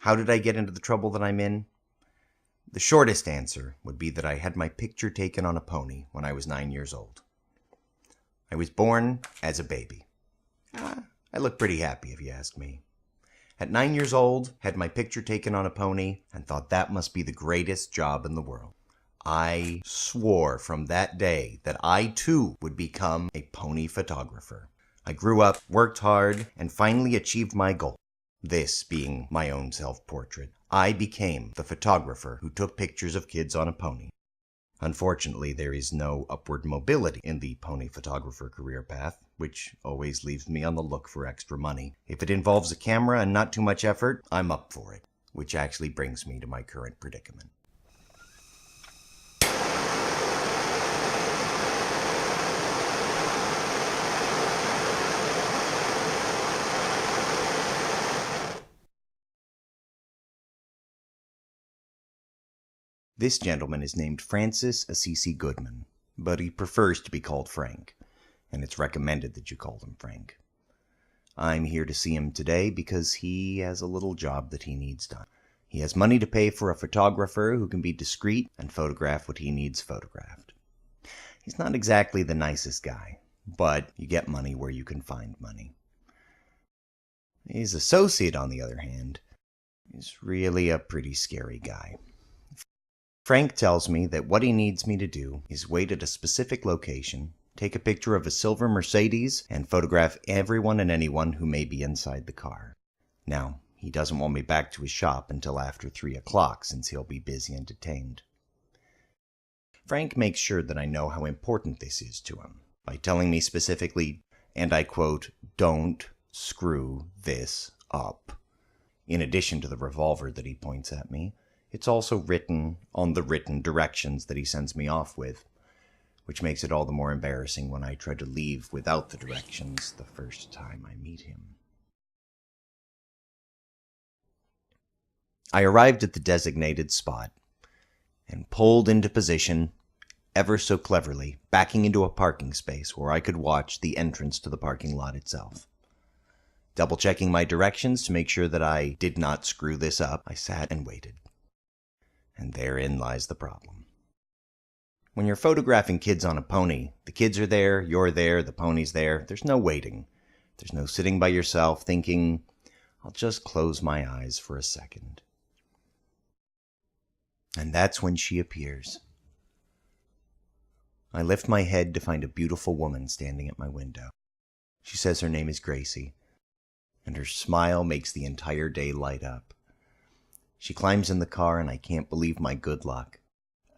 How did I get into the trouble that I'm in? The shortest answer would be that I had my picture taken on a pony when I was 9 years old. I was born as a baby. I look pretty happy if you ask me. At 9 years old, had my picture taken on a pony and thought that must be the greatest job in the world. I swore from that day that I too would become a pony photographer. I grew up, worked hard, and finally achieved my goal. This being my own self-portrait. I became the photographer who took pictures of kids on a pony. Unfortunately, there is no upward mobility in the pony photographer career path, which always leaves me on the look for extra money. If it involves a camera and not too much effort, I'm up for it, which actually brings me to my current predicament. This gentleman is named Francis Assisi Goodman, but he prefers to be called Frank, and it's recommended that you call him Frank. I'm here to see him today because he has a little job that he needs done. He has money to pay for a photographer who can be discreet and photograph what he needs photographed. He's not exactly the nicest guy, but you get money where you can find money. His associate, on the other hand, is really a pretty scary guy. Frank tells me that what he needs me to do is wait at a specific location, take a picture of a silver Mercedes, and photograph everyone and anyone who may be inside the car. Now, he doesn't want me back to his shop until after 3 o'clock since he'll be busy and detained. Frank makes sure that I know how important this is to him by telling me specifically, and I quote, "Don't screw this up." In addition to the revolver that he points at me, it's also written on the written directions that he sends me off with, which makes it all the more embarrassing when I try to leave without the directions the first time I meet him. I arrived at the designated spot and pulled into position ever so cleverly, backing into a parking space where I could watch the entrance to the parking lot itself. Double-checking my directions to make sure that I did not screw this up, I sat and waited. And therein lies the problem. When you're photographing kids on a pony, the kids are there, you're there, the pony's there. There's no waiting. There's no sitting by yourself thinking, I'll just close my eyes for a second. And that's when she appears. I lift my head to find a beautiful woman standing at my window. She says her name is Gracie, and her smile makes the entire day light up. She climbs in the car, and I can't believe my good luck.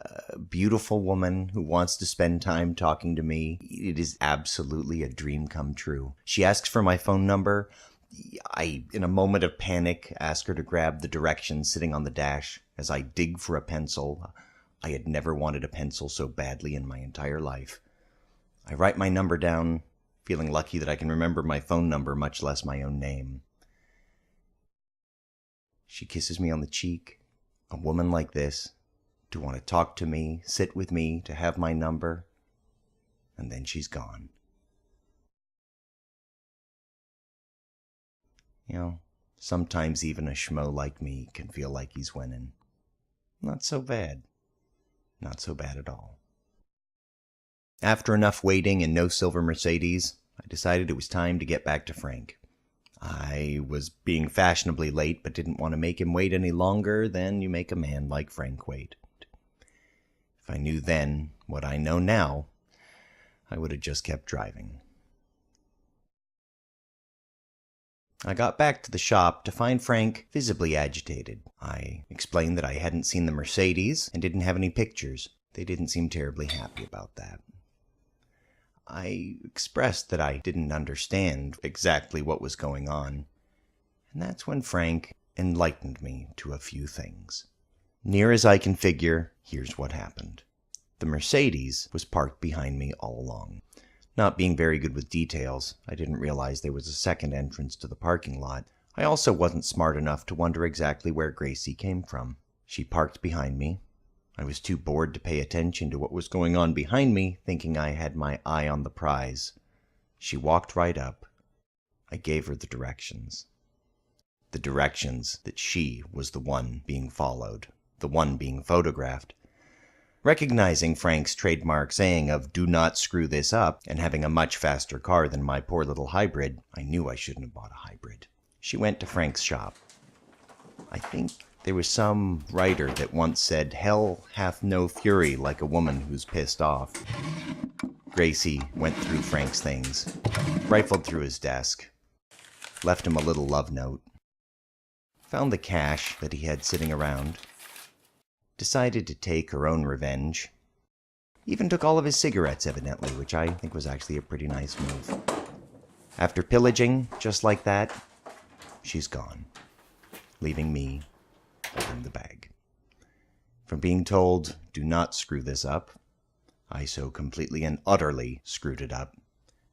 A beautiful woman who wants to spend time talking to me. It is absolutely a dream come true. She asks for my phone number. I, in a moment of panic, ask her to grab the directions sitting on the dash as I dig for a pencil. I had never wanted a pencil so badly in my entire life. I write my number down, feeling lucky that I can remember my phone number, much less my own name. She kisses me on the cheek. A woman like this, to want to talk to me, sit with me, to have my number, and then she's gone. You know, sometimes even a schmo like me can feel like he's winning. Not so bad. Not so bad at all. After enough waiting and no silver Mercedes, I decided it was time to get back to Frank. I was being fashionably late, but didn't want to make him wait any longer than you make a man like Frank wait. If I knew then what I know now, I would have just kept driving. I got back to the shop to find Frank visibly agitated. I explained that I hadn't seen the Mercedes and didn't have any pictures. They didn't seem terribly happy about that. I expressed that I didn't understand exactly what was going on, and that's when Frank enlightened me to a few things. Near as I can figure, here's what happened. The Mercedes was parked behind me all along. Not being very good with details, I didn't realize there was a second entrance to the parking lot. I also wasn't smart enough to wonder exactly where Gracie came from. She parked behind me. I was too bored to pay attention to what was going on behind me, thinking I had my eye on the prize. She walked right up. I gave her the directions. the directions that she was the one being followed, the one being photographed. Recognizing Frank's trademark saying of "do not screw this up," and having a much faster car than my poor little hybrid, I knew I shouldn't have bought a hybrid. She went to Frank's shop. I think there was some writer that once said, "Hell hath no fury like a woman who's pissed off." Gracie went through Frank's things, rifled through his desk, left him a little love note, found the cash that he had sitting around, decided to take her own revenge, even took all of his cigarettes evidently, which I think was actually a pretty nice move. After pillaging, just like that, she's gone, leaving me holding the bag. From being told, "do not screw this up," I so completely and utterly screwed it up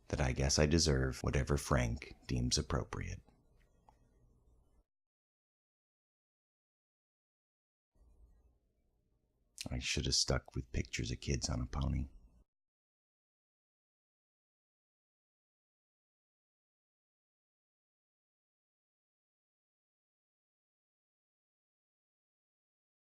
that I guess I deserve whatever Frank deems appropriate. I should have stuck with pictures of kids on a pony.